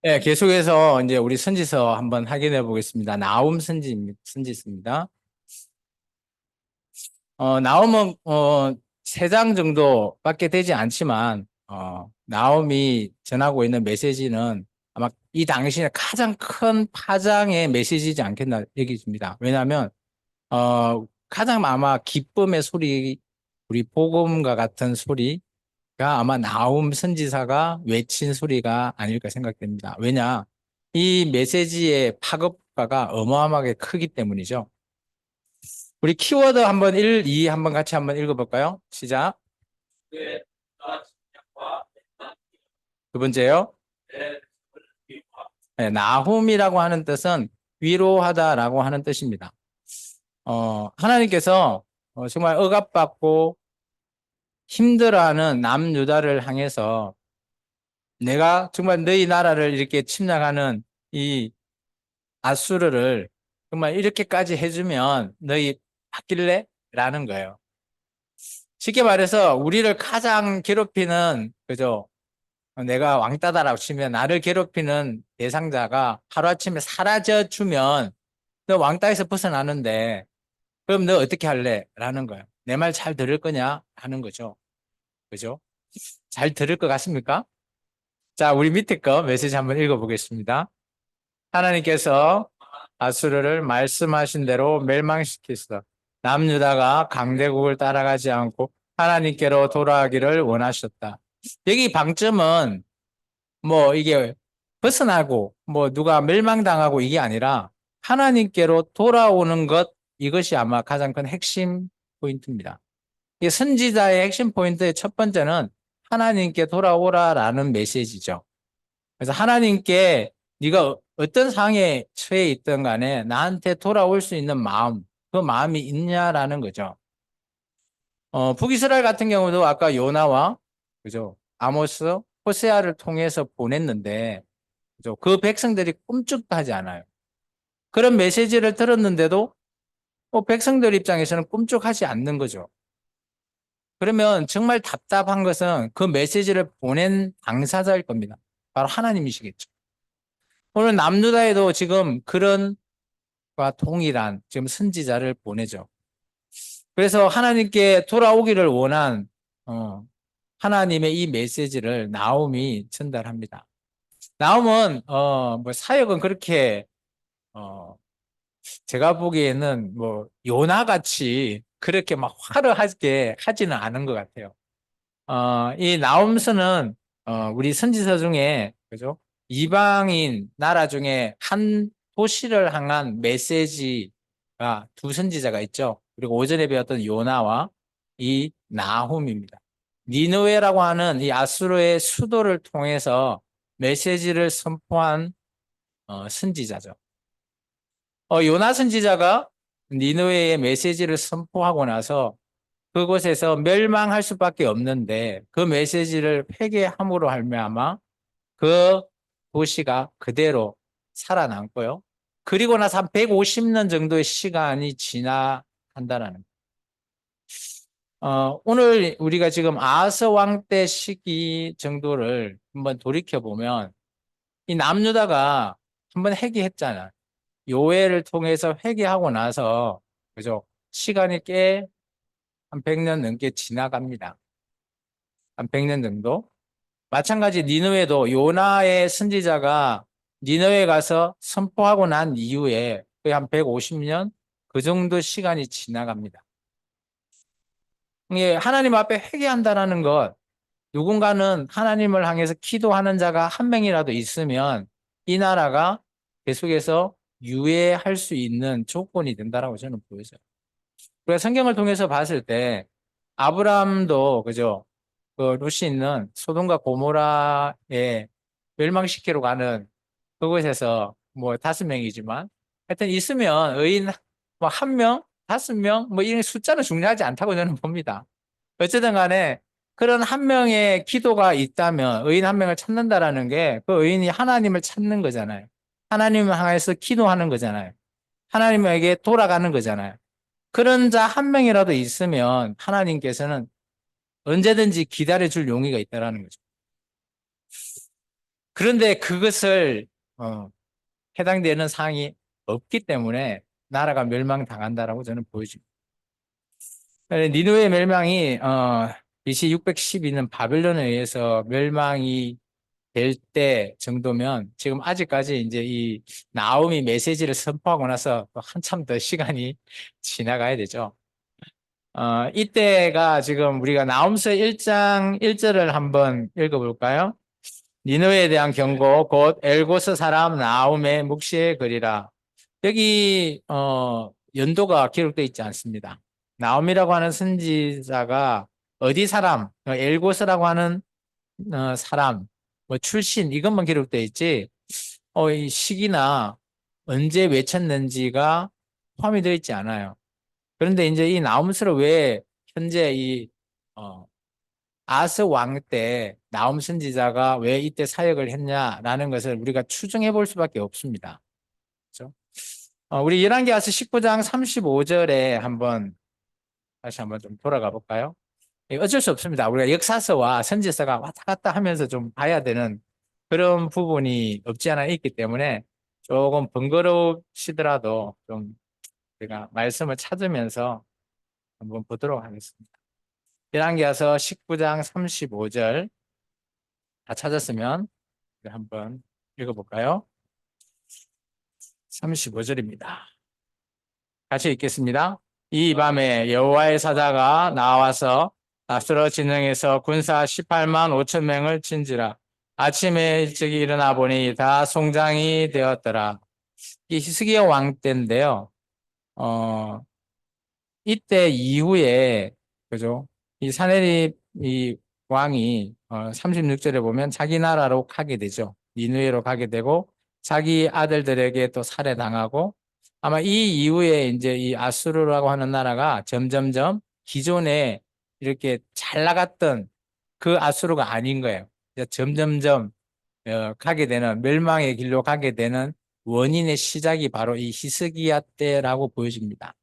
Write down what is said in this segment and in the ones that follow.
네, 계속해서 이제 우리 선지서 한번 확인해 보겠습니다. 나훔 선지서입니다. 나훔은, 3장 정도밖에 되지 않지만, 나훔이 전하고 있는 메시지는 아마 이 당시에 가장 큰 파장의 메시지이지 않겠나 여기집니다. 왜냐하면, 가장 아마 기쁨의 소리, 우리 복음과 같은 소리가 아마 나훔 선지사가 외친 소리가 아닐까 생각됩니다. 왜냐? 이 메시지의 파급가가 어마어마하게 크기 때문이죠. 우리 키워드 한번 1, 2 한번 같이 한번 읽어볼까요? 시작. 두 번째요. 네, 나훔이라고 하는 뜻은 위로하다라고 하는 뜻입니다. 하나님께서 정말 억압받고 힘들어하는 남유다를 향해서 내가 정말 너희 나라를 이렇게 침략하는 이 아수르를 정말 이렇게까지 해주면 너희 바뀔래? 라는 거예요. 쉽게 말해서 우리를 가장 괴롭히는 그죠? 내가 왕따다라고 치면 나를 괴롭히는 대상자가 하루아침에 사라져 주면 너 왕따에서 벗어나는데 그럼 너 어떻게 할래? 라는 거예요. 내 말 잘 들을 거냐? 하는 거죠. 그죠? 잘 들을 것 같습니까? 자, 우리 밑에 거 메시지 한번 읽어보겠습니다. 하나님께서 아수르를 말씀하신 대로 멸망시키시다. 남유다가 강대국을 따라가지 않고 하나님께로 돌아가기를 원하셨다. 여기 방점은 뭐 이게 벗어나고 뭐 누가 멸망당하고 이게 아니라 하나님께로 돌아오는 것 이것이 아마 가장 큰 핵심 포인트입니다. 이 선지자의 핵심 포인트의 첫 번째는 하나님께 돌아오라라는 메시지죠. 그래서 하나님께 네가 어떤 상황에 처해 있든 간에 나한테 돌아올 수 있는 마음, 그 마음이 있냐라는 거죠. 북이스라엘 같은 경우도 아까 요나와 그죠? 아모스, 호세아를 통해서 보냈는데 그죠? 그 백성들이 꿈쩍도 하지 않아요. 그런 메시지를 들었는데도 백성들 입장에서는 꿈쩍하지 않는 거죠. 그러면 정말 답답한 것은 그 메시지를 보낸 당사자일 겁니다. 바로 하나님이시겠죠. 오늘 남유다에도 지금 그런 과 동일한 지금 선지자를 보내죠. 그래서 하나님께 돌아오기를 원한 하나님의 이 메시지를 나움이 전달합니다. 나움은 뭐 사역은 그렇게 어, 제가 보기에는 뭐 요나같이 그렇게 막 화려하게 하지는 않은 것 같아요. 이 나움서는 우리 선지서 중에 그죠? 이방인 나라 중에 한 도시를 향한 메시지가 두 선지자가 있죠. 그리고 오전에 배웠던 요나와 이 나훔입니다. 니느웨라고 하는 이 아수르의 수도를 통해서 메시지를 선포한 선지자죠. 요나 선지자가 니느웨의 메시지를 선포하고 나서 그곳에서 멸망할 수밖에 없는데 그 메시지를 회개함으로 말미암아 그 도시가 그대로 살아남고요. 그리고 나서 한 150년 정도의 시간이 지나간다는 오늘 우리가 지금 아하스 왕 때 시기 정도를 한번 돌이켜 보면 이 남유다가 한번 회개했잖아. 요회를 통해서 회개하고 나서 그죠? 시간이 꽤 한 100년 넘게 지나갑니다. 한 100년 정도. 마찬가지 니느웨도 요나의 선지자가 니느웨 가서 선포하고 난 이후에 거의 한 150년 그 정도 시간이 지나갑니다. 이게 하나님 앞에 회개한다라는 것, 누군가는 하나님을 향해서 기도하는 자가 한 명이라도 있으면 이 나라가 계속해서 유예할 수 있는 조건이 된다라고 저는 보여져요. 우리가 성경을 통해서 봤을 때 아브라함도 그죠? 그 루시 있는 소돔과 고모라에 멸망시키러 가는 그곳에서 뭐 5명이지만 하여튼 있으면 의인 뭐 1명, 5명 뭐 이런 숫자는 중요하지 않다고 저는 봅니다. 어쨌든 간에 그런 한 명의 기도가 있다면 의인 한 명을 찾는다라는 게 그 의인이 하나님을 찾는 거잖아요. 하나님을 향해서 기도하는 거잖아요. 하나님에게 돌아가는 거잖아요. 그런 자 한 명이라도 있으면 하나님께서는 언제든지 기다려줄 용의가 있다라는 거죠. 그런데 그것을 해당되는 사항이 없기 때문에 나라가 멸망당한다라고 저는 보여집니다. 니누의 멸망이 BC 612년 바벨론에 의해서 멸망이 될 때 정도면 지금 아직까지 이제 이 나움이 메시지를 선포하고 나서 또 한참 더 시간이 지나가야 되죠. 이때가 지금 우리가 나움서 1장 1절을 한번 읽어볼까요? 니느웨에 대한 경고, 곧 엘고스 사람 나움의 묵시의 글이라. 여기 연도가 기록되어 있지 않습니다. 나움이라고 하는 선지자가 어디 사람, 엘고스라고 하는 사람, 뭐 출신 이것만 기록되어 있지, 이 시기나 언제 외쳤는지가 포함이 되어 있지 않아요. 그런데 이제 이 나움서를 왜 현재 이 아스 왕 때 나움 선지자가 왜 이때 사역을 했냐라는 것을 우리가 추정해 볼 수밖에 없습니다. 그렇죠? 우리 열왕기하서 19장 35절에 다시 한번 좀 돌아가 볼까요? 어쩔 수 없습니다. 우리가 역사서와 선지서가 왔다 갔다 하면서 좀 봐야 되는 그런 부분이 없지 않아 있기 때문에 조금 번거로우시더라도 좀 우리가 말씀을 찾으면서 한번 보도록 하겠습니다. 열왕기하서 19장 35절 다 찾았으면 한번 읽어볼까요? 35절입니다. 같이 읽겠습니다. 이 밤에 여호와의 사자가 나와서 앞서러 진영에서 군사 18만 5천 명을 친지라. 아침에 일찍 일어나 보니 다 송장이 되었더라. 이 히스기야 왕 때인데요. 이때 이후에 그죠? 이 사내립 이 왕이 36절에 보면 자기 나라로 가게 되죠. 니느웨로 가게 되고 자기 아들들에게 또 살해당하고 아마 이 이후에 이제 이 아수르라고 하는 나라가 점점점 기존에 이렇게 잘 나갔던 그 아수르가 아닌 거예요. 점점점 가게 되는 멸망의 길로 가게 되는 원인의 시작이 바로 이 히스기야 때라고 보여집니다.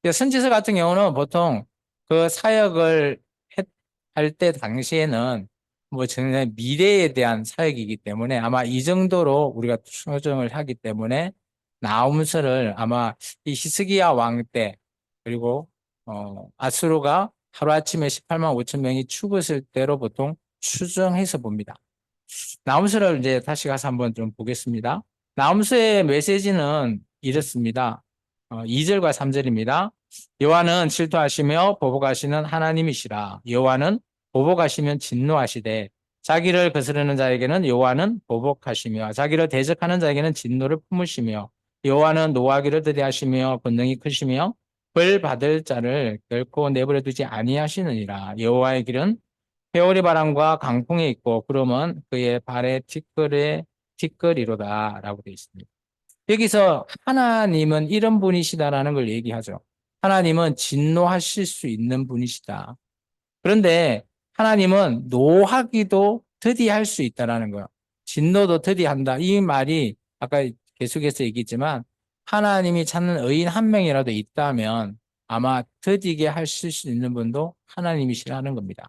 선지서 같은 경우는 보통 그 사역을 할 때 당시에는 뭐 전혀 미래에 대한 사역이기 때문에 아마 이 정도로 우리가 추정을 하기 때문에 나훔서를 아마 이 히스기야 왕 때 그리고 아수르가 하루아침에 18만 5천 명이 죽었을 때로 보통 추정해서 봅니다. 나훔서를 이제 다시 가서 한번 좀 보겠습니다. 나훔서의 메시지는 이렇습니다. 2절과 3절입니다. 여호와는 질투하시며 보복하시는 하나님이시라. 여호와는 보복하시면 진노하시되 자기를 거스르는 자에게는 여호와는 보복하시며 자기를 대적하는 자에게는 진노를 품으시며 여호와는 노하기를 더디하시며 권능이 크시며 벌 받을 자를 결코 내버려 두지 아니하시느니라. 여호와의 길은 회오리 바람과 강풍에 있고 구름은 그의 발의 티끌이로다라고 되어 있습니다. 여기서 하나님은 이런 분이시다라는 걸 얘기하죠. 하나님은 진노하실 수 있는 분이시다. 그런데 하나님은 노하기도 더디할 수 있다라는 거예요. 진노도 더디한다. 이 말이 아까 계속해서 얘기했지만 하나님이 찾는 의인 한 명이라도 있다면 아마 더디게 하실 수 있는 분도 하나님이시라는 겁니다.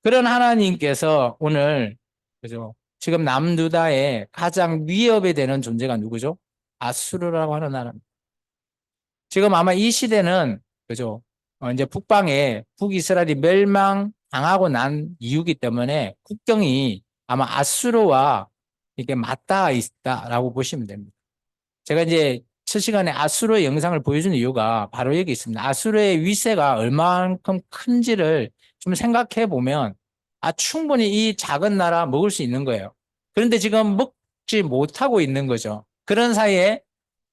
그런 하나님께서 오늘 그죠? 지금 남유다의 가장 위협이 되는 존재가 누구죠? 아수르라고 하는 나라입니다. 지금 아마 이 시대는 그죠? 이제 북방에 북이스라엘이 멸망당하고 난 이유기 때문에 국경이 아마 아수르와 이게 맞닿아 있다라고 보시면 됩니다. 제가 이제 첫 시간에 아수르 영상을 보여주는 이유가 바로 여기 있습니다. 아수르의 위세가 얼마만큼 큰지를 좀 생각해 보면 충분히 이 작은 나라 먹을 수 있는 거예요. 그런데 지금 먹지 못하고 있는 거죠. 그런 사이에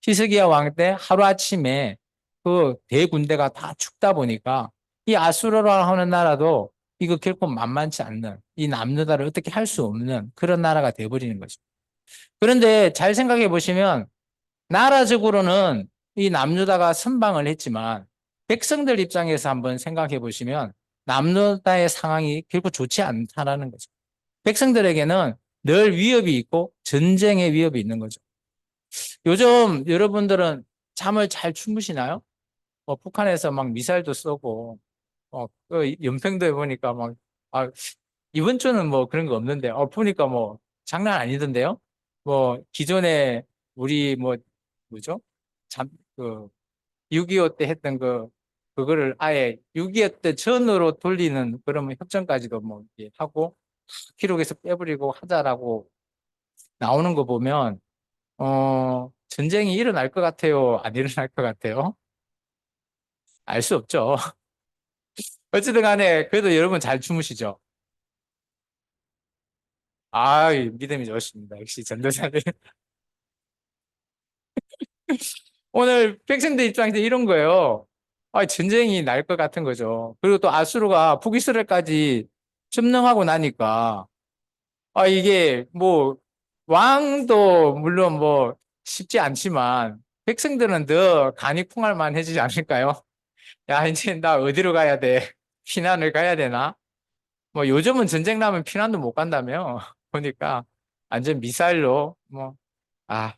히스기야 왕 때 하루아침에 그 대군대가 다 죽다 보니까 이 아수르라 하는 나라도 이거 결코 만만치 않는 이 남유다를 어떻게 할 수 없는 그런 나라가 되어버리는 거죠. 그런데 잘 생각해 보시면 나라적으로는 이 남유다가 선방을 했지만 백성들 입장에서 한번 생각해 보시면 남유다의 상황이 결코 좋지 않다라는 거죠. 백성들에게는 늘 위협이 있고 전쟁의 위협이 있는 거죠. 요즘 여러분들은 잠을 잘 주무시나요? 북한에서 막 미사일도 쏘고 그 연평도에 보니까 막 이번 주는 뭐 그런 거 없는데 보니까 뭐 장난 아니던데요? 뭐 기존에 우리 뭐 뭐죠? 잠, 그 6.25 때 했던 그거를 아예 6.25 때 전으로 돌리는 그러면 협정까지도 뭐 이렇게 하고 기록에서 빼버리고 하자라고 나오는 거 보면 전쟁이 일어날 것 같아요? 안 일어날 것 같아요? 알 수 없죠. 어쨌든 간에 그래도 여러분 잘 주무시죠? 아, 믿음이 좋으십니다. 역시 전도사님. 오늘 백성들 입장에서 이런 거예요. 아, 전쟁이 날 것 같은 거죠. 그리고 또 아수르가 북이스라엘까지 점령하고 나니까 이게 뭐 왕도 물론 뭐 쉽지 않지만 백성들은 더 간이 콩할 만해지지 않을까요? 야, 이제 나 어디로 가야 돼? 피난을 가야 되나? 뭐 요즘은 전쟁 나면 피난도 못 간다며. 보니까 완전 미사일로 뭐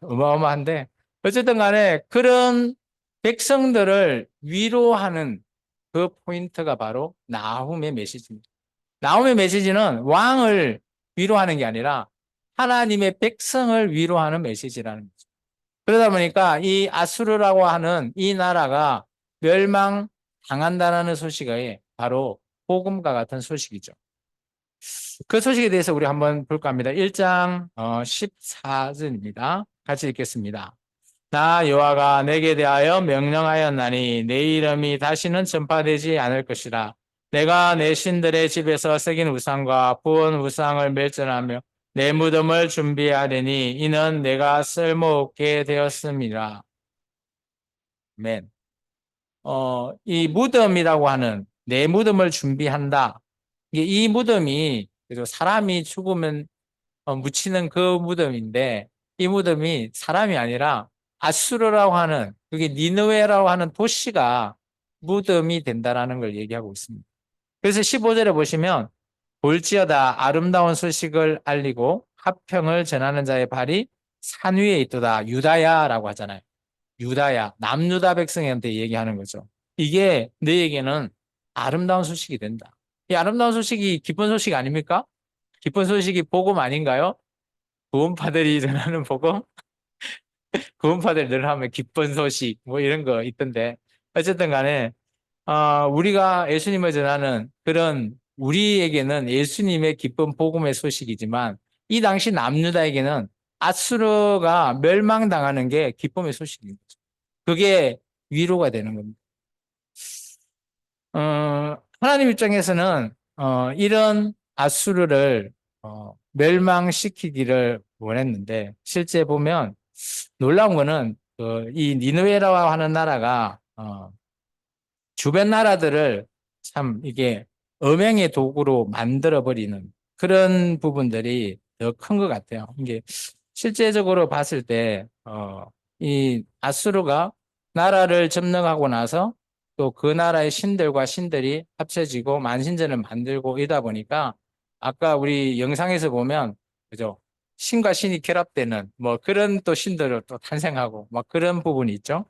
어마어마한데 어쨌든 간에 그런 백성들을 위로하는 그 포인트가 바로 나훔의 메시지입니다. 나훔의 메시지는 왕을 위로하는 게 아니라 하나님의 백성을 위로하는 메시지라는 거죠. 그러다 보니까 이 아수르라고 하는 이 나라가 멸망당한다는 소식이 바로 복음과 같은 소식이죠. 그 소식에 대해서 우리 한번 볼까 합니다. 1장 14절입니다. 같이 읽겠습니다. 나 여호와가 내게 대하여 명령하였나니 내 이름이 다시는 전파되지 않을 것이라. 내가 내 신들의 집에서 새긴 우상과 부은 우상을 멸절하며 내 무덤을 준비하리니 이는 내가 쓸모없게 되었습니다. 아멘. 이 무덤이라고 하는 내 무덤을 준비한다. 이 무덤이 그래서 사람이 죽으면 묻히는 그 무덤인데 이 무덤이 사람이 아니라 아수르라고 하는 그게 니느웨라고 하는 도시가 무덤이 된다라는 걸 얘기하고 있습니다. 그래서 15절에 보시면 볼지어다 아름다운 소식을 알리고 화평을 전하는 자의 발이 산 위에 있도다 유다야라고 하잖아요. 유다야 남유다 백성한테 얘기하는 거죠. 이게 너에게는 아름다운 소식이 된다. 이 아름다운 소식이 기쁜 소식 아닙니까? 기쁜 소식이 복음 아닌가요? 구원파들이 전하는 복음? 구원파들 늘 하면 기쁜 소식 뭐 이런 거 있던데 어쨌든 간에 우리가 예수님을 전하는 그런 우리에게는 예수님의 기쁜 복음의 소식이지만 이 당시 남유다에게는 아수르가 멸망당하는 게 기쁨의 소식인 거죠. 그게 위로가 되는 겁니다. 하나님 입장에서는 이런 아수르를 멸망시키기를 원했는데 실제 보면 놀라운 거는 이 니느웨라고 하는 나라가 주변 나라들을 참 이게 음행의 도구로 만들어 버리는 그런 부분들이 더 큰 것 같아요. 이게 실제적으로 봤을 때 이 아수르가 나라를 점령하고 나서 또 그 나라의 신들과 신들이 합쳐지고 만신전을 만들고 이다 보니까 아까 우리 영상에서 보면 그죠? 신과 신이 결합되는 뭐 그런 또 신들을 또 탄생하고 막 그런 부분이 있죠.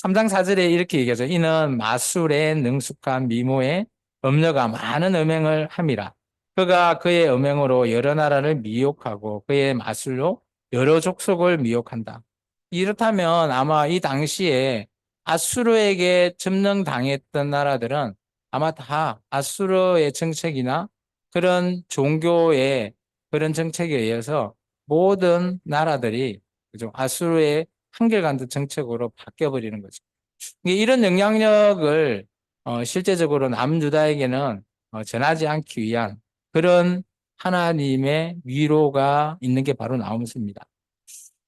3장 4절에 이렇게 얘기하죠. 이는 마술에 능숙한 미모에 음녀가 많은 음행을 함이라. 그가 그의 음행으로 여러 나라를 미혹하고 그의 마술로 여러 족속을 미혹한다. 이렇다면 아마 이 당시에 아수르에게 점령당했던 나라들은 아마 다 아수르의 정책이나 그런 종교의 그런 정책에 의해서 모든 나라들이 그죠? 아수르의 한결같은 정책으로 바뀌어버리는 거죠. 이런 영향력을 실제적으로 남유다에게는 전하지 않기 위한 그런 하나님의 위로가 있는 게 바로 나홈스입니다.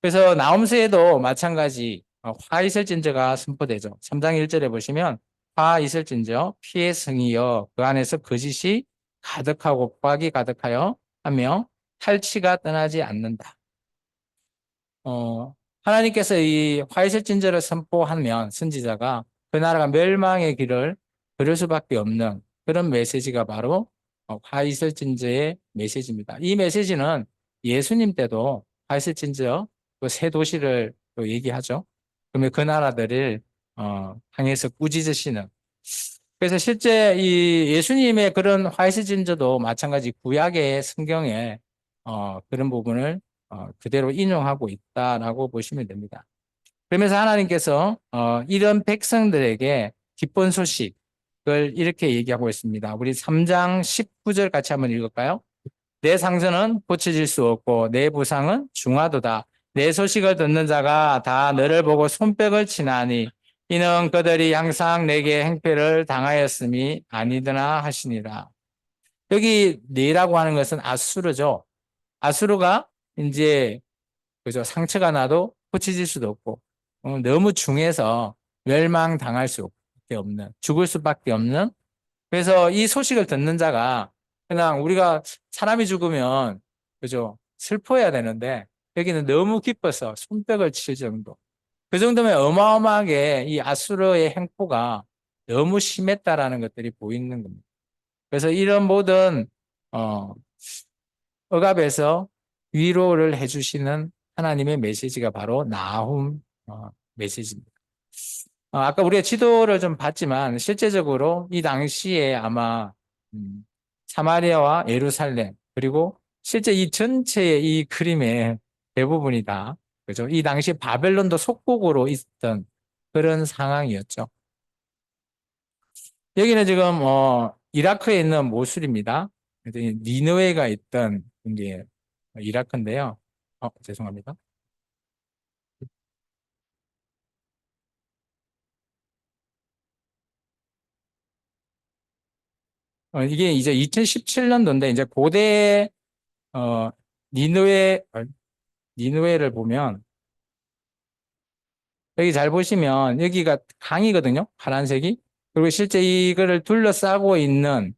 그래서 나홈스에도 마찬가지 화 있을진저가 선포되죠. 3장 1절에 보시면 화 있을진저 피의 성이여 그 안에서 거짓이 가득하고 꽉이 가득하여 하며 탈취가 떠나지 않는다. 하나님께서 이 화이슬 진저를 선포하면 선지자가 그 나라가 멸망의 길을 걸을 수밖에 없는 그런 메시지가 바로 화이슬 진저의 메시지입니다. 이 메시지는 예수님 때도 화이슬 진저 그 세 도시를 또 얘기하죠. 그러면 그 나라들을 향해서 꾸짖으시는 그래서 실제 이 예수님의 그런 화이슬 진저도 마찬가지 구약의 성경에 그런 부분을 그대로 인용하고 있다라고 보시면 됩니다. 그러면서 하나님께서 이런 백성들에게 기쁜 소식을 이렇게 얘기하고 있습니다. 우리 3장 19절 같이 한번 읽을까요? 내 상처는 고쳐질 수 없고 내 부상은 중하도다. 내 소식을 듣는 자가 다 너를 보고 손뼉을 치나니 이는 그들이 항상 내게 행패를 당하였음이 아니더나 하시니라. 여기 네라고 하는 것은 아수르죠. 아수르가 이제 그죠, 상처가 나도 고쳐질 수도 없고 너무 중해서 멸망당할 수밖에 없는, 죽을 수밖에 없는. 그래서 이 소식을 듣는 자가 그냥 우리가 사람이 죽으면 그죠, 슬퍼해야 되는데 여기는 너무 기뻐서 손뼉을 칠 정도. 그 정도면 어마어마하게 이 아수르의 행포가 너무 심했다라는 것들이 보이는 겁니다. 그래서 이런 모든 어, 억압에서 위로를 해주시는 하나님의 메시지가 바로 나훔 메시지입니다. 아까 우리가 지도를 좀 봤지만 실제적으로 이 당시에 아마 사마리아와 예루살렘 그리고 실제 이 전체의 이 그림의 대부분이 다 그죠? 이 당시 바벨론도 속국으로 있던 그런 상황이었죠. 여기는 지금 이라크에 있는 모술입니다. 니느웨가 있던 게 이라크인데요. 죄송합니다. 이게 이제 2017년도인데 이제 고대 어, 니느웨 니느웨를 보면 여기 잘 보시면 여기가 강이거든요. 파란색이. 그리고 실제 이거를 둘러싸고 있는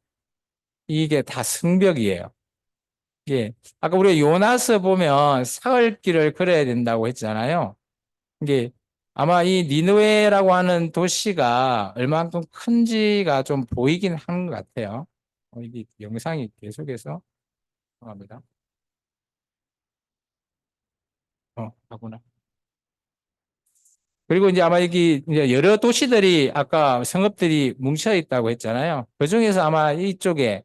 이게 다 성벽이에요. 이게 아까 우리 요나스 보면 사흘길을 걸어야 된다고 했잖아요. 이게 아마 이 니느웨라고 하는 도시가 얼만큼 큰지가 좀 보이긴 한 것 같아요. 이게 영상이 계속해서 합니다. 하구나. 그리고 이제 아마 여기 이제 여러 도시들이 아까 성읍들이 뭉쳐 있다고 했잖아요. 그 중에서 아마 이쪽에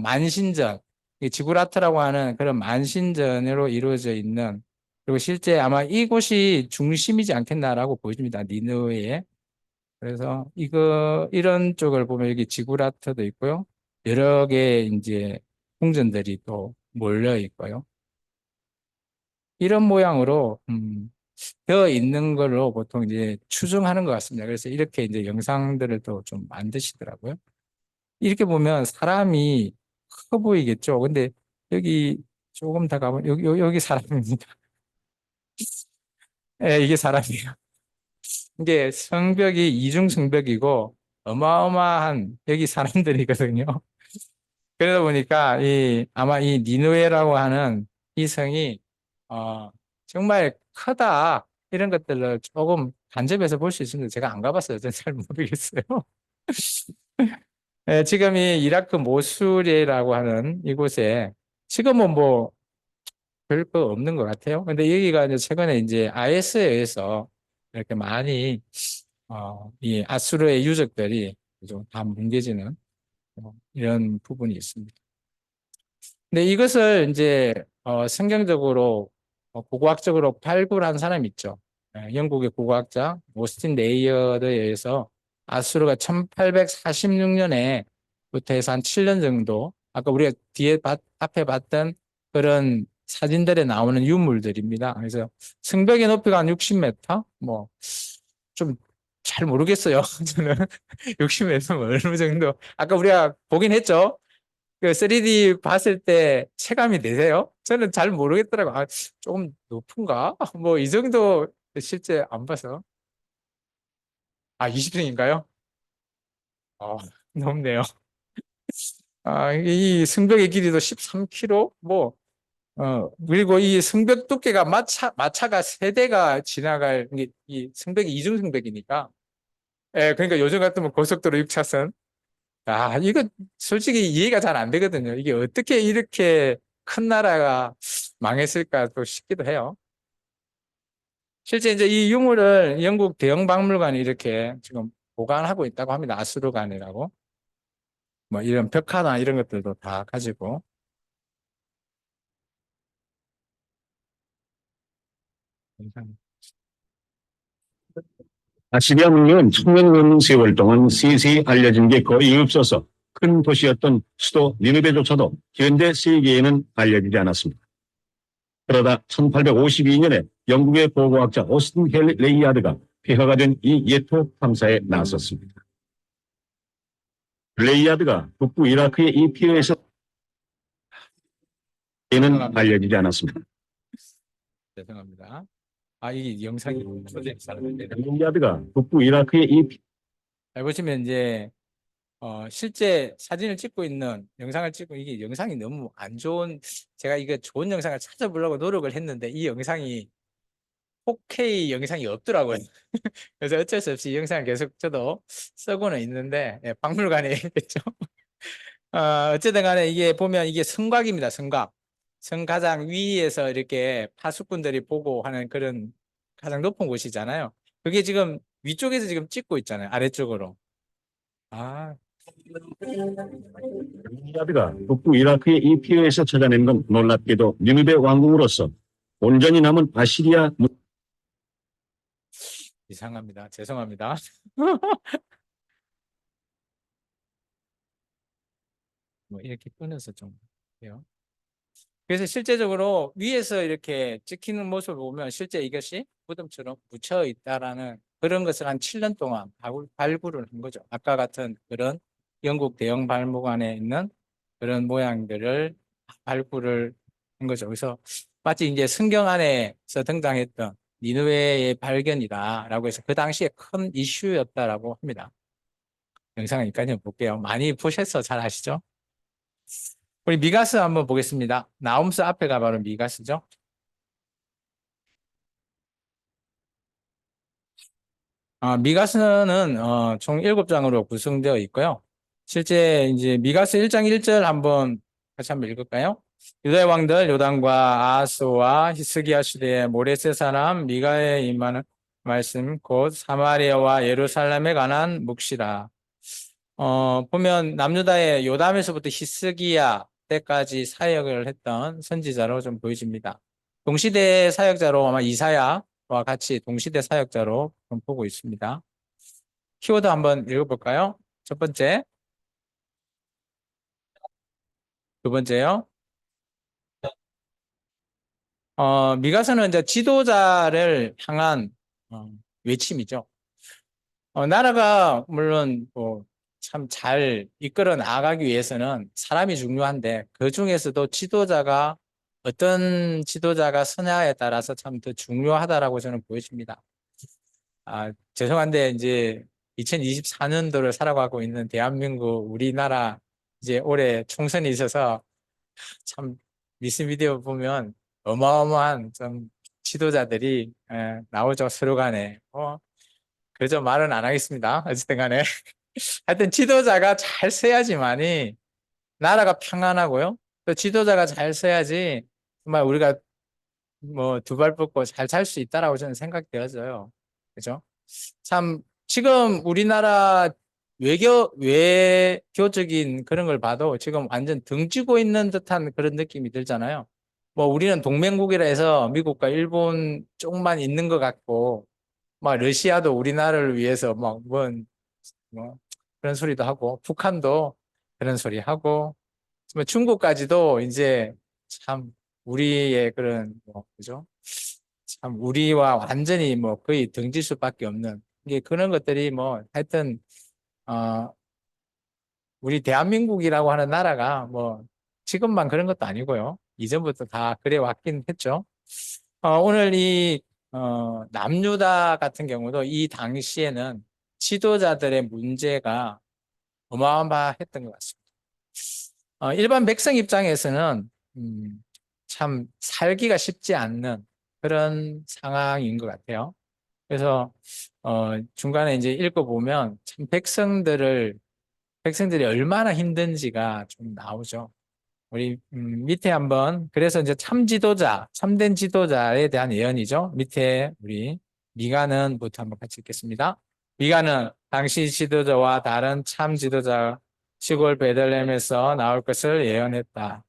만신전, 이 지구라트라고 하는 그런 만신전으로 이루어져 있는, 그리고 실제 아마 이곳이 중심이지 않겠나라고 보입니다. 니느웨에. 그래서 이런 쪽을 보면 여기 지구라트도 있고요. 여러 개 이제 궁전들이 또 몰려 있고요. 이런 모양으로 되어 있는 걸로 보통 이제 추정하는 것 같습니다. 그래서 이렇게 이제 영상들을 또 좀 만드시더라고요. 이렇게 보면 사람이 커 보이겠죠. 근데 여기 조금 더 가면 여기 사람입니다. 예, 이게 사람이에요. 이게 성벽이 이중 성벽이고 어마어마한 여기 사람들이거든요. 그러다 보니까 아마 이 니누에라고 하는 이 성이 어, 정말 크다 이런 것들을 조금 간접해서 볼 수 있습니다. 제가 안 가봤어요. 저는 잘 모르겠어요. 네, 지금 이 이라크 모술이라고 하는 이곳에 지금은 뭐 별거 없는 것 같아요. 근데 여기가 이제 최근에 이제 IS에 의해서 이렇게 많이 이 아수르의 유적들이 좀다 뭉개지는 이런 부분이 있습니다. 근데 이것을 이제 성경적으로 고고학적으로 발굴한 사람이 있죠. 영국의 고고학자 오스틴 레이어드에 의해서 아수르가 1846년에부터 해서 한 7년 정도 아까 우리가 앞에 봤던 그런 사진들에 나오는 유물들입니다. 그래서 성벽의 높이가 한 60m? 뭐 좀 잘 모르겠어요. 저는 60m 어느 정도 아까 우리가 보긴 했죠. 그 3D 봤을 때 체감이 되세요? 저는 잘 모르겠더라고요. 조금 높은가? 뭐 이 정도 실제 안 봐서. 20층인가요? 어, 높네요. 이 승벽의 길이도 13km? 그리고 이 승벽 두께가 마차가 세대가 지나갈, 이 승벽이 이중 승벽이니까. 예, 그러니까 요즘 같으면 고속도로 6차선. 이거 솔직히 이해가 잘 안 되거든요. 이게 어떻게 이렇게 큰 나라가 망했을까 또 싶기도 해요. 실제 이제 이 유물을 영국 대형 박물관이 이렇게 지금 보관하고 있다고 합니다. 아수르관이라고. 뭐 이런 벽화나 이런 것들도 다 가지고. 영상. 아시리아 문명은 천년 넘는 세월 동안 세세히 알려진 게 거의 없어서 큰 도시였던 수도 니느베조차도 현대 세계에는 알려지지 않았습니다. 그러다 1852년에 영국의 보고학자 오스틴 헬 레이아드가 폐허가 된 이 예토 탐사에 나섰습니다. 레이아드가 북부 이라크의 이 피해에서 에는 알려지지 않았습니다. 죄송합니다. 아, 이 영상이 초대 사람인데. 레이아드가 북부 이라크의 이 잘 보시면 이제 실제 사진을 찍고 있는 영상을 찍고 이게 영상이 너무 안 좋은 제가 이거 좋은 영상을 찾아보려고 노력을 했는데 이 영상이 4K 영상이 없더라고요. 그래서 어쩔 수 없이 이 영상을 계속 저도 쓰고는 있는데 예, 박물관에 있겠죠. 어쨌든 간에 이게 보면 이게 성곽입니다. 성곽. 성 가장 위에서 이렇게 파수꾼들이 보고 하는 그런 가장 높은 곳이잖아요. 그게 지금 위쪽에서 지금 찍고 있잖아요. 아래쪽으로. 아, 레이아드가 북부 이라크의 이 피해에서 찾아낸 건 놀랍게도 니느베 왕궁으로서 온전히 남은 아시리아 이상합니다. 죄송합니다. 뭐 이렇게 끊어서 좀 해요. 그래서 실제적으로 위에서 이렇게 찍히는 모습을 보면 실제 이것이 무덤처럼 묻혀 있다라는 그런 것을 한 7년 동안 발굴을 한 거죠. 아까 같은 그런 영국 대형 박물관에 있는 그런 모양들을 발굴을 한 거죠. 그래서 마치 이제 성경 안에서 등장했던 니느웨의 발견이다라고 해서 그 당시에 큰 이슈였다라고 합니다. 영상을 여기까지 볼게요. 많이 보셔서 잘 아시죠? 우리 미가스 한번 보겠습니다. 나움스 앞에가 바로 미가스죠. 미가스는 총 7장으로 구성되어 있고요. 실제 이제 미가스 1장 1절 같이 한번 읽을까요? 유다의 왕들 요담과 아하스와 히스기야 시대의 모레세 사람 미가에 임하는 말씀 곧 사마리아와 예루살렘에 관한 묵시라. 보면 남유다의 요담에서부터 히스기야 때까지 사역을 했던 선지자로 좀 보여집니다. 동시대 사역자로 아마 이사야와 같이 동시대 사역자로 좀 보고 있습니다. 키워드 한번 읽어볼까요? 첫 번째, 두 번째요. 미가서는 이제 지도자를 향한 외침이죠. 나라가 물론 뭐 참 잘 이끌어 나가기 위해서는 사람이 중요한데 그 중에서도 어떤 지도자가 서냐에 따라서 참 더 중요하다라고 저는 보여집니다. 죄송한데 이제 2024년도를 살아가고 있는 대한민국 우리나라 이제 올해 총선이 있어서 참 미스 미디어 보면 어마어마한 좀 지도자들이 나오죠 서로 간에. 그저 말은 안 하겠습니다. 어쨌든 간에 하여튼 지도자가 잘 써야지만이 나라가 평안하고요. 또 지도자가 잘 써야지 정말 우리가 뭐 두 발 뻗고 잘 살 수 있다라고 저는 생각되어져요. 그죠? 참 지금 우리나라 외교적인 그런 걸 봐도 지금 완전 등지고 있는 듯한 그런 느낌이 들잖아요. 뭐 우리는 동맹국이라 해서 미국과 일본 쪽만 있는 것 같고 막 러시아도 우리나라를 위해서 뭐 그런 소리도 하고 북한도 그런 소리 하고 뭐 중국까지도 이제 참 우리의 그런 뭐 그죠? 참 우리와 완전히 뭐 거의 등질 수밖에 없는 이게 그런 것들이 뭐 하여튼 어 우리 대한민국이라고 하는 나라가 뭐 지금만 그런 것도 아니고요. 이전부터 다 그래 왔긴 했죠. 오늘 남유다 같은 경우도 이 당시에는 지도자들의 문제가 어마어마했던 것 같습니다. 일반 백성 입장에서는 참 살기가 쉽지 않는 그런 상황인 것 같아요. 그래서 중간에 이제 읽어보면 참 백성들이 얼마나 힘든지가 좀 나오죠. 우리 밑에 한번 그래서 이제 참된 지도자에 대한 예언이죠. 밑에 우리 미가는부터 한번 같이 읽겠습니다. 미가는 당시 지도자와 다른 참 지도자 시골 베들레헴에서 나올 것을 예언했다.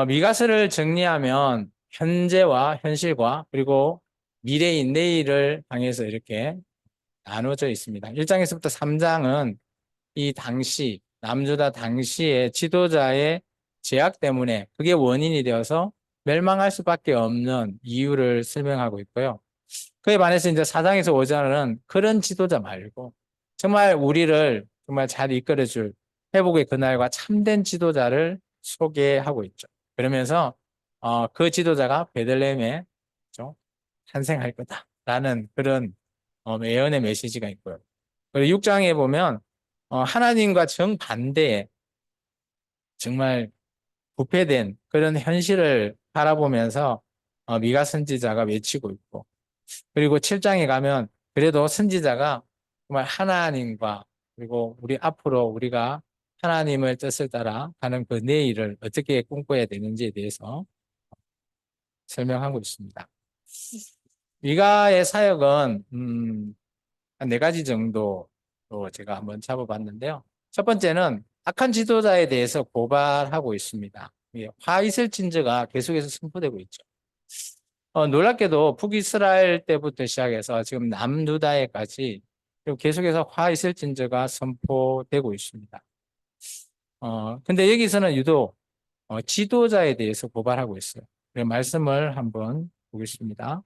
미가서를 정리하면 현재와 현실과 그리고 미래인 내일을 향해서 이렇게 나눠져 있습니다. 1장에서부터 3장은 이 당시, 남주다 당시의 지도자의 제약 때문에 그게 원인이 되어서 멸망할 수밖에 없는 이유를 설명하고 있고요. 그에 반해서 이제 4장에서 5장은 그런 지도자 말고 정말 우리를 정말 잘 이끌어줄 회복의 그날과 참된 지도자를 소개하고 있죠. 그러면서 그 지도자가 베들레헴에 그렇죠? 탄생할 거다라는 그런 예언의 메시지가 있고요. 그리고 6장에 보면 하나님과 정반대의 정말 부패된 그런 현실을 바라보면서 미가 선지자가 외치고 있고, 그리고 7장에 가면 그래도 선지자가 정말 하나님과 그리고 우리 앞으로 우리가 하나님의 뜻을 따라 가는 그 내일을 어떻게 꿈꿔야 되는지에 대해서 설명하고 있습니다. 미가의 사역은 한 4가지 정도로 제가 한번 잡아봤는데요. 첫 번째는 악한 지도자에 대해서 고발하고 있습니다. 화 있을진저가 계속해서 선포되고 있죠. 놀랍게도 북이스라엘 때부터 시작해서 지금 남유다에까지 계속해서 화 있을진저가 선포되고 있습니다. 근데 여기서는 유독 지도자에 대해서 고발하고 있어요. 그 말씀을 한번 보겠습니다.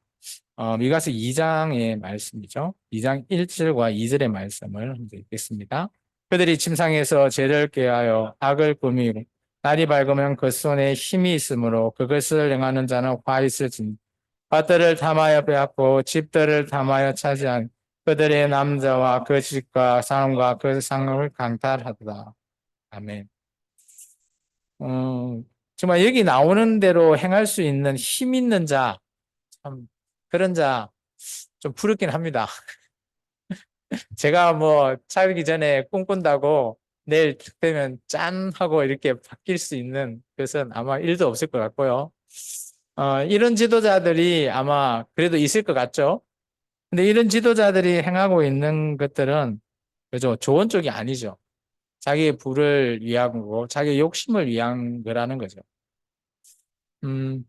미가서 2장의 말씀이죠. 2장 1절과 2절의 말씀을 한번 읽겠습니다. 그들이 침상에서 죄를 꾀하여 악을 꾸미고 날이 밝으면 그 손에 힘이 있으므로 그것을 행하는 자는 화 있을진 밭들을 탐하여 빼앗고 집들을 탐하여 차지한 그들의 남자와 그 집과 사람과 그 상을 강탈하도다. 아멘. 정말 여기 나오는 대로 행할 수 있는 힘 있는 자, 참 그런 자 좀 부럽긴 합니다. 제가 뭐 살기 전에 꿈꾼다고 내일 딱 되면 짠 하고 이렇게 바뀔 수 있는 것은 아마 1도 없을 것 같고요. 이런 지도자들이 아마 그래도 있을 것 같죠. 근데 이런 지도자들이 행하고 있는 것들은 그죠 좋은 쪽이 아니죠. 자기의 부를 위한 거고 자기의 욕심을 위한 거라는 거죠. 음,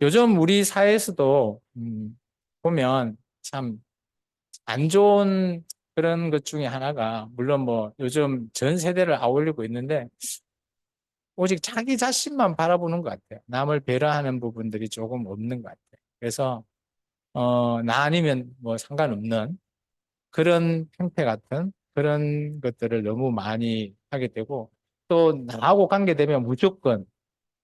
요즘 우리 사회에서도 보면 참 안 좋은 그런 것 중에 하나가 물론 뭐 요즘 전 세대를 아울리고 있는데 오직 자기 자신만 바라보는 것 같아요. 남을 배려하는 부분들이 조금 없는 것 같아요. 그래서 나 아니면 뭐 상관없는 그런 형태 같은 그런 것들을 너무 많이 하게 되고 또 나하고 관계되면 무조건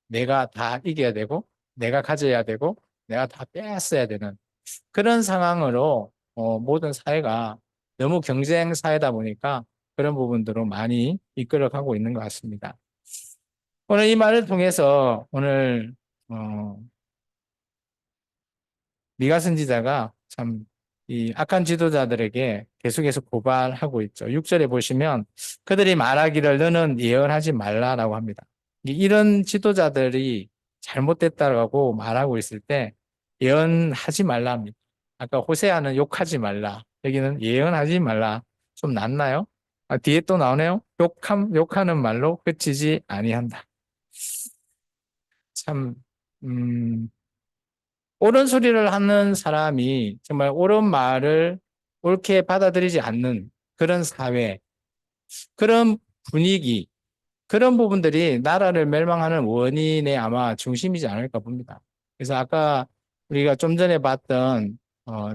내가 다 이겨야 되고 내가 가져야 되고 내가 다 빼앗어야 되는 그런 상황으로 모든 사회가 너무 경쟁 사회다 보니까 그런 부분들로 많이 이끌어가고 있는 것 같습니다. 오늘 이 말을 통해서 오늘 미가 선지자가 참 이 악한 지도자들에게 계속해서 고발하고 있죠. 6절에 보시면 그들이 말하기를 너는 예언하지 말라라고 합니다. 이런 지도자들이 잘못됐다고 말하고 있을 때 예언하지 말라 합니다. 아까 호세아는 욕하지 말라. 여기는 예언하지 말라. 좀 낫나요? 뒤에 또 나오네요. 욕하는 말로 그치지 아니한다. 참, 음, 옳은 소리를 하는 사람이 정말 옳은 말을 옳게 받아들이지 않는 그런 사회, 그런 분위기, 그런 부분들이 나라를 멸망하는 원인의 아마 중심이지 않을까 봅니다. 그래서 아까 우리가 좀 전에 봤던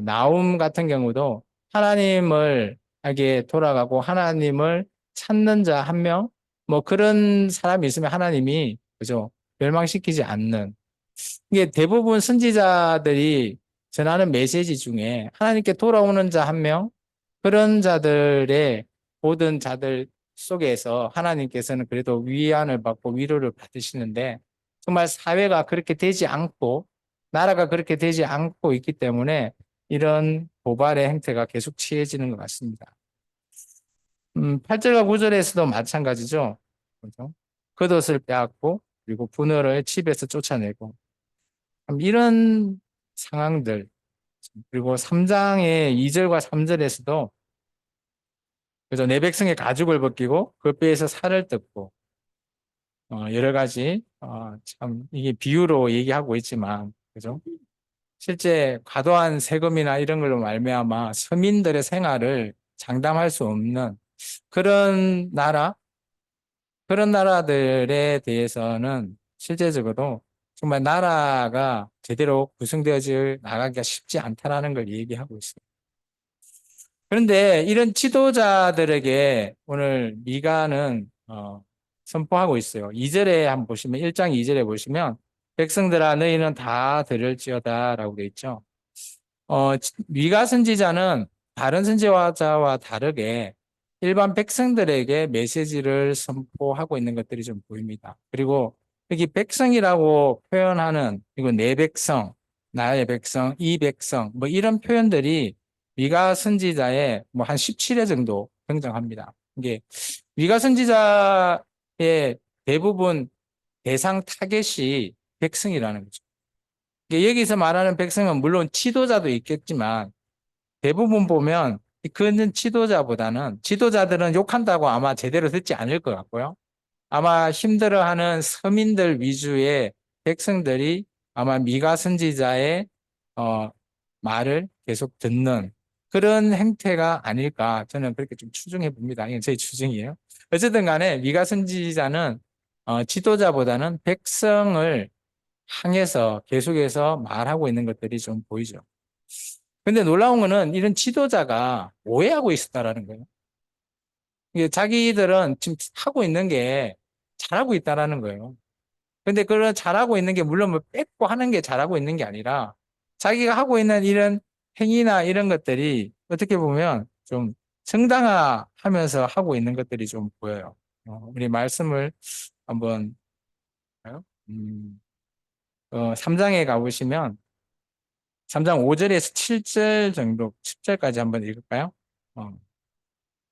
나움 같은 경우도 하나님을 에게 돌아가고 하나님을 찾는 자 한 명, 뭐 그런 사람이 있으면 하나님이 그죠 멸망시키지 않는 이게 대부분 선지자들이 전하는 메시지 중에 하나님께 돌아오는 자 한 명, 그런 자들의 모든 자들 속에서 하나님께서는 그래도 위안을 받고 위로를 받으시는데 정말 사회가 그렇게 되지 않고 나라가 그렇게 되지 않고 있기 때문에 이런 고발의 행태가 계속 취해지는 것 같습니다. 8절과 9절에서도 마찬가지죠. 그렇죠? 겉옷을 빼앗고 그리고 분노를 집에서 쫓아내고 이런 상황들 그리고 3장의 2절과 3절에서도 그래서 내 백성의 가죽을 벗기고 그 뼈에서 살을 뜯고 여러 가지, 참, 이게 비유로 얘기하고 있지만, 그죠? 실제 과도한 세금이나 이런 걸로 말미암아 서민들의 생활을 장담할 수 없는 그런 그런 나라들에 대해서는 실제적으로 정말 나라가 제대로 구성되어질 나가기가 쉽지 않다라는 걸 얘기하고 있어요. 그런데 이런 지도자들에게 오늘 미가는 선포하고 있어요. 2절에 한번 보시면 1장 2절에 보시면 백성들아 너희는 다 들을지어다라고 되어 있죠. 미가 선지자는 다른 선지자와 다르게 일반 백성들에게 메시지를 선포하고 있는 것들이 좀 보입니다. 그리고 여기 백성이라고 표현하는 이거 내 백성, 나의 백성, 이 백성 뭐 이런 표현들이 미가 선지자의 뭐 한 17회 정도 등장합니다. 이게 미가 선지자의 대부분 대상 타겟이 백성이라는 거죠. 여기서 말하는 백성은 물론 지도자도 있겠지만 대부분 보면 그는 지도자보다는 지도자들은 욕한다고 아마 제대로 듣지 않을 것 같고요. 아마 힘들어하는 서민들 위주의 백성들이 아마 미가 선지자의 말을 계속 듣는 그런 행태가 아닐까 저는 그렇게 좀 추정해 봅니다. 이건 제 추정이에요. 어쨌든 간에 미가 선지자는 지도자보다는 백성을 향해서 계속해서 말하고 있는 것들이 좀 보이죠. 근데 놀라운 거는 이런 지도자가 오해하고 있었다라는 거예요. 이게 자기들은 지금 하고 있는 게 잘하고 있다라는 거예요. 근데 그런 잘하고 있는 게 물론 뭐 뺏고 하는 게 잘하고 있는 게 아니라 자기가 하고 있는 이런 행위나 이런 것들이 어떻게 보면 좀 정당화하면서 하고 있는 것들이 좀 보여요. 우리 말씀을 한번 볼까요? 3장에 가보시면 3장 5절에서 7절 정도, 10절까지 한번 읽을까요?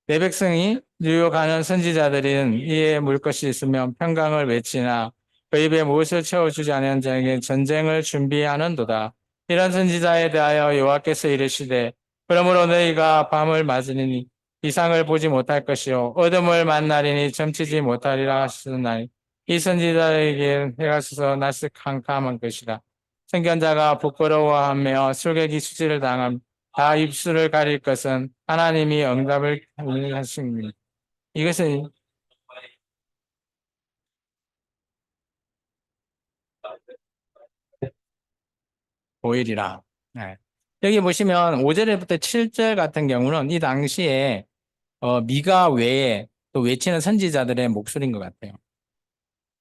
내 백성이 유혹하는 선지자들은 이에 물 것이 있으면 평강을 외치나 그 입에 무엇을 채워주지 않은 자에게 전쟁을 준비하는도다. 이런 선지자에 대하여 여호와께서 이르시되 그러므로 너희가 밤을 맞으니 이상을 보지 못할 것이요 어둠을 만나리니 점치지 못하리라 하시나니 이 선지자에게 해가 서서 낯을 캄캄한 것이라. 선견자가 부끄러워하며 술객이 수지를 당함 다 입술을 가릴 것은 하나님이 응답을 하십니다. 이것은 보일이라. 네. 여기 보시면 5절부터 7절 같은 경우는 이 당시에 미가 외에 또 외치는 선지자들의 목소리인 것 같아요.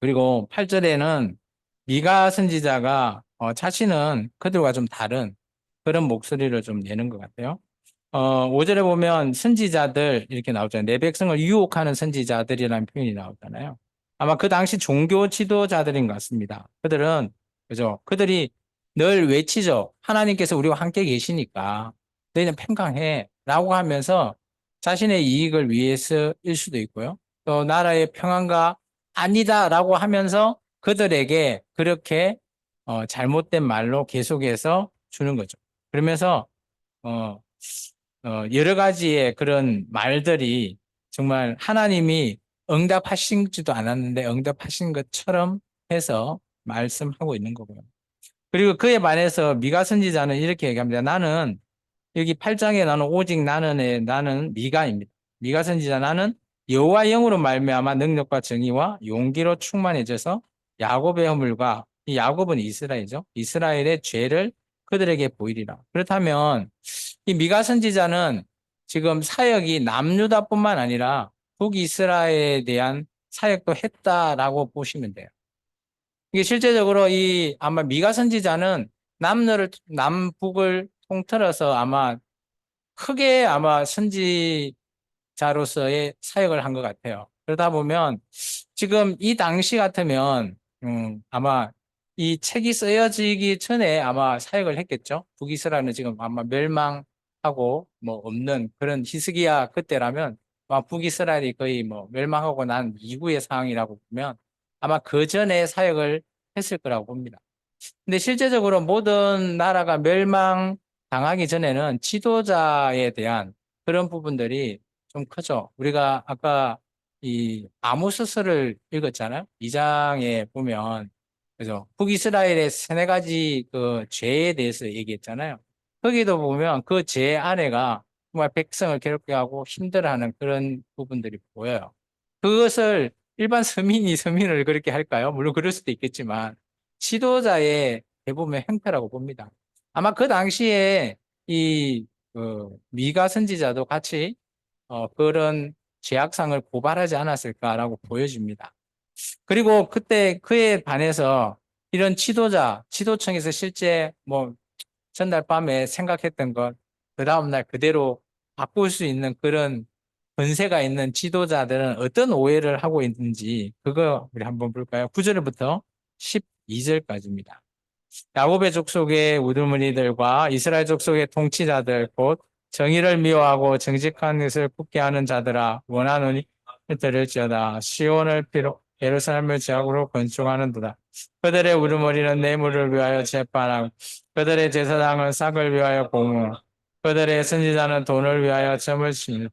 그리고 8절에는 미가 선지자가 자신은 그들과 좀 다른 그런 목소리를 좀 내는 것 같아요. 5절에 보면 선지자들 이렇게 나오잖아요. 내 백성을 유혹하는 선지자들이라는 표현이 나오잖아요. 아마 그 당시 종교 지도자들인 것 같습니다. 그들은 그죠? 그들이 늘 외치죠. 하나님께서 우리와 함께 계시니까 너희는 평강해라고 하면서 자신의 이익을 위해서일 수도 있고요. 또 나라의 평안과 아니다라고 하면서 그들에게 그렇게 잘못된 말로 계속해서 주는 거죠. 그러면서 어, 여러 가지의 그런 말들이 정말 하나님이 응답하시지도 않았는데 응답하신 것처럼 해서 말씀하고 있는 거고요. 그리고 그에 반해서 미가 선지자는 이렇게 얘기합니다. 나는 여기 8장에 나는 오직 나는 미가입니다. 미가 선지자 나는 여호와 영으로 말미암아 능력과 정의와 용기로 충만해져서 야곱의 허물과 이 야곱은 이스라엘이죠. 이스라엘의 죄를 그들에게 보이리라. 그렇다면 이 미가 선지자는 지금 사역이 남유다뿐만 아니라 북이스라엘에 대한 사역도 했다라고 보시면 돼요. 이게 실제적으로 이 아마 미가 선지자는 남북을 통틀어서 아마 크게 아마 선지자로서의 사역을 한 것 같아요. 그러다 보면 지금 이 당시 같으면 아마 이 책이 쓰여지기 전에 아마 사역을 했겠죠. 북이스라엘은 지금 아마 멸망하고 뭐 없는 그런 히스기야 그때라면 아마 북이스라엘이 거의 뭐 멸망하고 난 이후의 상황이라고 보면 아마 그 전에 사역을 했을 거라고 봅니다. 근데 실제적으로 모든 나라가 멸망당하기 전에는 지도자에 대한 그런 부분들이 좀 크죠. 우리가 아까 이 아모스서를 읽었잖아요. 2장에 보면 그죠? 북이스라엘의 세네 가지 그 죄에 대해서 얘기했잖아요. 거기도 보면 그 죄 안에가 정말 백성을 괴롭게 하고 힘들어하는 그런 부분들이 보여요. 그것을 일반 서민을 그렇게 할까요? 물론 그럴 수도 있겠지만 지도자의 대부분의 행태라고 봅니다. 아마 그 당시에 이 미가 선지자도 같이 그런 죄악상을 고발하지 않았을까라고 보여집니다. 그리고 그때 그에 반해서 이런 지도청에서 실제 뭐 전날 밤에 생각했던 것, 그 다음날 그대로 바꿀 수 있는 그런 권세가 있는 지도자들은 어떤 오해를 하고 있는지 그거 우리 한번 볼까요? 9절부터 12절까지입니다. 야곱의 족속의 우두머리들과 이스라엘 족속의 통치자들 곧 정의를 미워하고 정직한 것을 굳게 하는 자들아 원하노니 들을지어다. 시온을 피로 예루살렘을 제약으로 건축하는도다. 그들의 우두머리는 뇌물을 위하여 재판하고 그들의 제사장은 싹을 위하여 공무 그들의 선지자는 돈을 위하여 점을 치는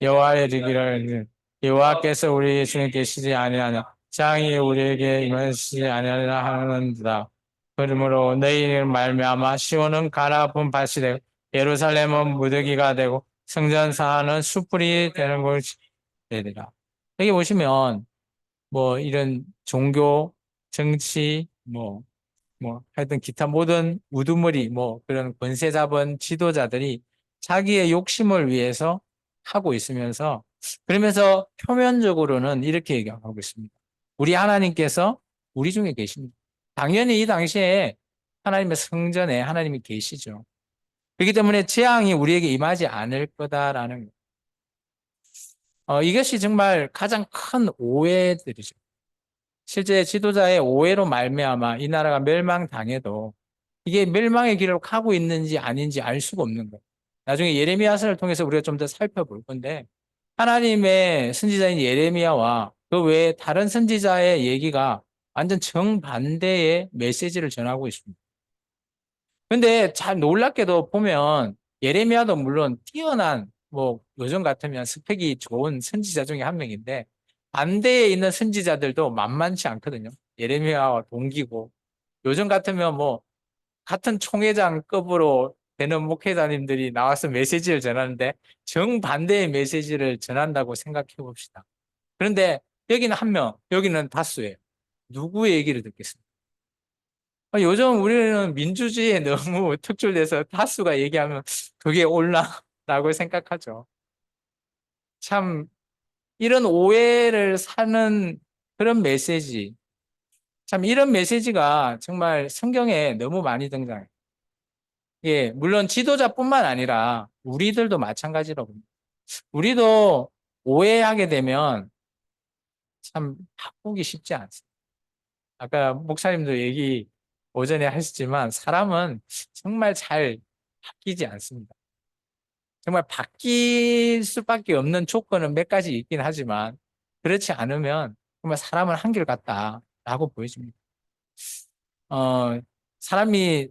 여호와의 이르기를 여호와께서 우리 중에 계시지 아니하냐 장이 우리에게 임하시지 아니하리라 하는도다. 그러므로 너희는 말미암아 시온은 가나아픈 밭이 되고 예루살렘은 무더기가 되고 성전 사하는 숯불이 되는 것이 되리라. 여기 보시면 뭐 이런 종교, 정치, 하여튼 기타 모든 우두머리, 그런 권세 잡은 지도자들이 자기의 욕심을 위해서 하고 있으면서 그러면서 표면적으로는 이렇게 얘기하고 있습니다. 우리 하나님께서 우리 중에 계십니다. 당연히 이 당시에 하나님의 성전에 하나님이 계시죠. 그렇기 때문에 재앙이 우리에게 임하지 않을 거다라는 거예요. 이것이 정말 가장 큰 오해들이죠. 실제 지도자의 오해로 말미암아 이 나라가 멸망당해도 이게 멸망의 길을 가고 있는지 아닌지 알 수가 없는 거예요. 나중에 예레미야서를 통해서 우리가 좀 더 살펴볼 건데 하나님의 선지자인 예레미야와 그 외에 다른 선지자의 얘기가 완전 정반대의 메시지를 전하고 있습니다. 근데 잘 놀랍게도 보면 예레미야도 물론 뛰어난 요즘 같으면 스펙이 좋은 선지자 중에 한 명인데 반대에 있는 선지자들도 만만치 않거든요. 예레미야와 동기고 요즘 같으면 같은 총회장급으로 되는 목회자님들이 나와서 메시지를 전하는데 정반대의 메시지를 전한다고 생각해 봅시다. 그런데 여기는 한 명, 여기는 다수예요. 누구의 얘기를 듣겠습니까? 요즘 우리는 민주주의에 너무 특출돼서 다수가 얘기하면 그게 옳나라고 생각하죠. 참 이런 오해를 사는 그런 메시지, 참 이런 메시지가 정말 성경에 너무 많이 등장해요. 예, 물론 지도자뿐만 아니라 우리들도 마찬가지라고 봅니다. 우리도 오해하게 되면 참 바꾸기 쉽지 않습니다. 아까 목사님도 얘기 오전에 하셨지만 사람은 정말 잘 바뀌지 않습니다. 정말 바뀔 수밖에 없는 조건은 몇 가지 있긴 하지만 그렇지 않으면 정말 사람은 한결같다라고 보여집니다. 사람이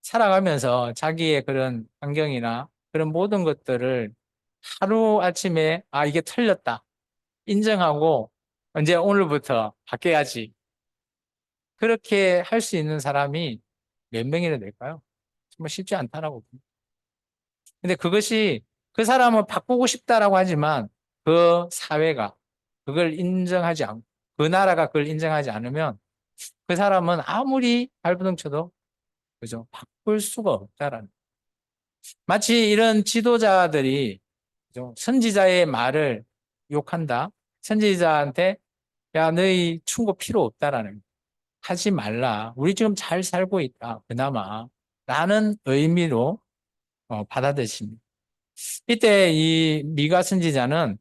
살아가면서 자기의 그런 환경이나 그런 모든 것들을 하루아침에 이게 틀렸다 인정하고 이제 오늘부터 바뀌어야지 그렇게 할 수 있는 사람이 몇 명이나 될까요? 정말 쉽지 않다라고 봅니다. 근데 그것이 그 사람은 바꾸고 싶다라고 하지만 그 사회가 그걸 인정하지 않고 그 나라가 그걸 인정하지 않으면 그 사람은 아무리 발버둥 쳐도 그죠? 바꿀 수가 없다라는. 마치 이런 지도자들이 그죠? 선지자의 말을 욕한다. 선지자한테 야, 너희 충고 필요 없다라는. 하지 말라. 우리 지금 잘 살고 있다. 그나마. 라는 의미로 받아들입니다. 이때 이 미가 선지자는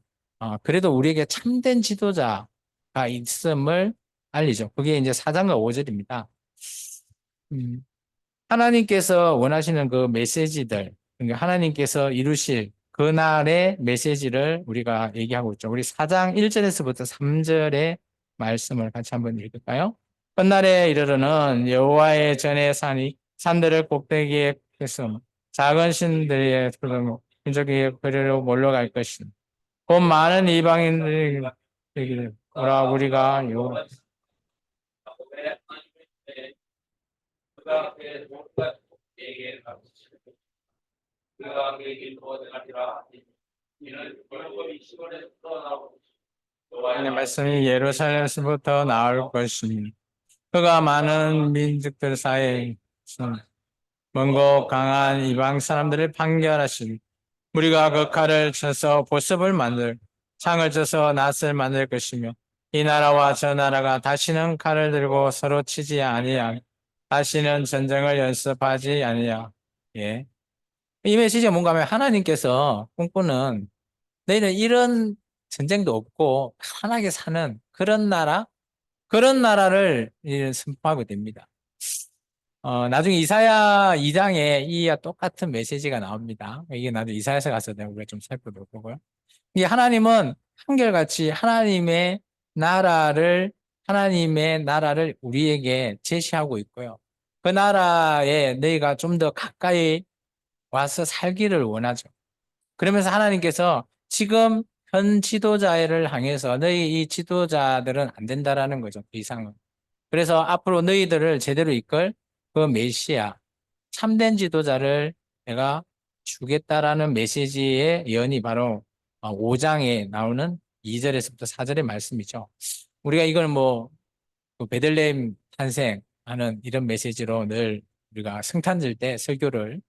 그래도 우리에게 참된 지도자가 있음을 알리죠. 그게 이제 4장과 5절입니다. 하나님께서 원하시는 그 메시지들, 그러니까 하나님께서 이루실 그날의 메시지를 우리가 얘기하고 있죠. 우리 4장 1절에서부터 3절의 말씀을 같이 한번 읽을까요? 끝날에 이르러는 여호와의 전에 산들을 꼭대기에 폈음 작은 신들의 민족이 그리로 몰려갈 것이니 곧 많은 이방인들이 되기를 오라 우리가 요 하나님의 말씀이 예루살렘에서부터 나올 것이니 그가 많은 민족들 사이에 먼고 강한 이방 사람들을 판결하시니 우리가 그 칼을 쳐서 보습을 만들 창을 쳐서 낫을 만들 것이며 이 나라와 저 나라가 다시는 칼을 들고 서로 치지 아니야 다시는 전쟁을 연습하지 아니야. 예. 이 메시지가 뭔가 하면 하나님께서 꿈꾸는 너희는 이런 전쟁도 없고 편하게 사는 그런 나라를 선포하게 됩니다. 나중에 이사야 2장에 이와 똑같은 메시지가 나옵니다. 이게 나중에 이사야서 가서 내가 우리가 좀 살펴볼 거고요. 이 하나님은 한결같이 하나님의 나라를 우리에게 제시하고 있고요. 그 나라에 너희가 좀 더 가까이 와서 살기를 원하죠. 그러면서 하나님께서 지금 현 지도자를 향해서 너희 이 지도자들은 안 된다라는 거죠. 그 이상은. 그래서 앞으로 너희들을 제대로 이끌 그 메시아, 참된 지도자를 내가 주겠다라는 메시지의 예언이 바로 5장에 나오는 2절에서부터 4절의 말씀이죠. 우리가 이걸 그 베들레헴 탄생하는 이런 메시지로 늘 우리가 성탄절 때 설교를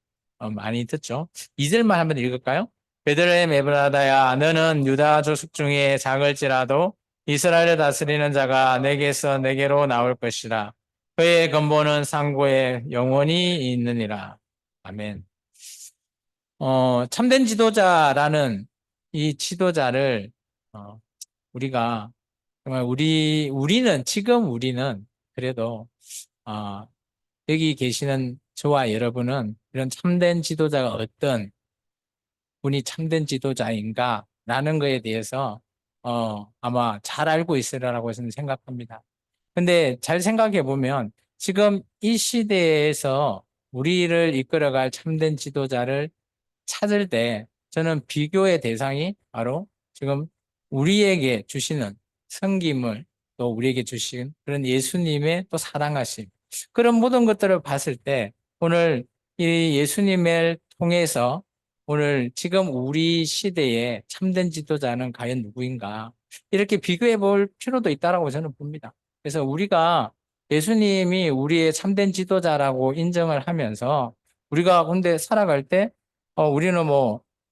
많이 듣죠. 2절만 한번 읽을까요? 베들레헴 에브라다야 너는 유다 족속 중에 작을지라도 이스라엘을 다스리는 자가 내게서 내게로 나올 것이라. 그의 근본은 상고에 영원히 있느니라. 아멘. 참된 지도자라는 이 지도자를 어, 우리가 정말 지금 우리는 그래도 어, 여기 계시는 저와 여러분은 이런 참된 지도자가 어떤 분이 참된 지도자인가라는 거에 대해서 아마 잘 알고 있으리라고 저는 생각합니다. 근데 잘 생각해 보면 지금 이 시대에서 우리를 이끌어갈 참된 지도자를 찾을 때 저는 비교의 대상이 바로 지금 우리에게 주시는 섬김을 또 우리에게 주신 그런 예수님의 또 사랑하심 그런 모든 것들을 봤을 때 오늘 이 예수님을 통해서 오늘 지금 우리 시대의 참된 지도자는 과연 누구인가 이렇게 비교해 볼 필요도 있다라고 저는 봅니다. 그래서 우리가 예수님이 우리의 참된 지도자라고 인정을 하면서 우리가 근데 살아갈 때 우리는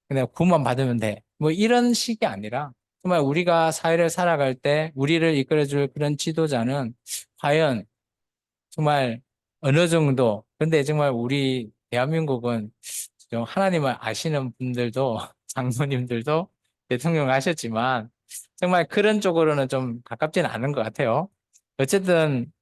그냥 구만 받으면 돼. 이런 식이 아니라 정말 우리가 사회를 살아갈 때 우리를 이끌어줄 그런 지도자는 과연 정말 어느 정도 근데 정말 우리 대한민국은 좀 하나님을 아시는 분들도 장로님들도 대통령 하셨지만 정말 그런 쪽으로는 좀 가깝지는 않은 것 같아요. 어쨌든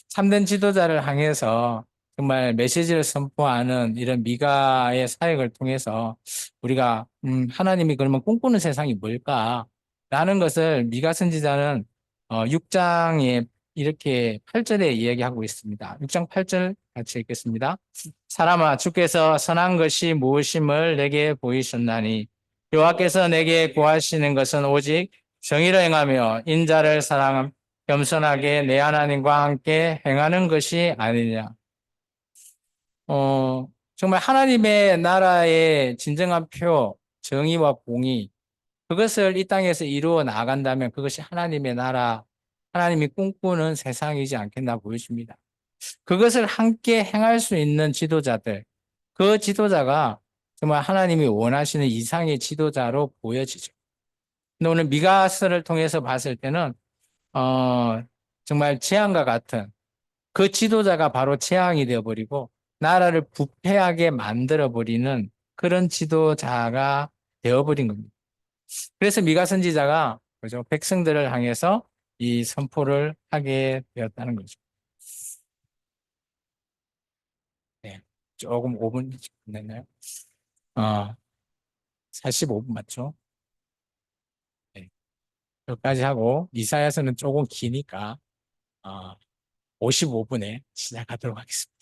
참된 지도자를 향해서 정말 메시지를 선포하는 이런 미가의 사역을 통해서 우리가 하나님이 그러면 꿈꾸는 세상이 뭘까라는 것을 미가 선지자는 6장에 이렇게 8절에 이야기하고 있습니다. 6장 8절 같이 읽겠습니다. 사람아 주께서 선한 것이 무엇임을 내게 보이셨나니 여호와께서 내게 구하시는 것은 오직 정의를 행하며 인자를 사랑함 겸손하게 내 하나님과 함께 행하는 것이 아니냐. 정말 하나님의 나라의 진정한 표, 정의와 공의, 그것을 이 땅에서 이루어 나간다면 그것이 하나님의 나라, 하나님이 꿈꾸는 세상이지 않겠나 보여집니다. 그것을 함께 행할 수 있는 지도자들, 그 지도자가 정말 하나님이 원하시는 이상의 지도자로 보여지죠. 근데 오늘 미가서를 통해서 봤을 때는, 정말 재앙과 같은 그 지도자가 바로 재앙이 되어버리고 나라를 부패하게 만들어버리는 그런 지도자가 되어버린 겁니다. 그래서 미가 선지자가 그죠? 백성들을 향해서 이 선포를 하게 되었다는 거죠. 네. 조금 5분 됐나요? 어, 45분 맞죠? 네. 여기까지 하고 이사야서는 조금 기니까 55분에 시작하도록 하겠습니다.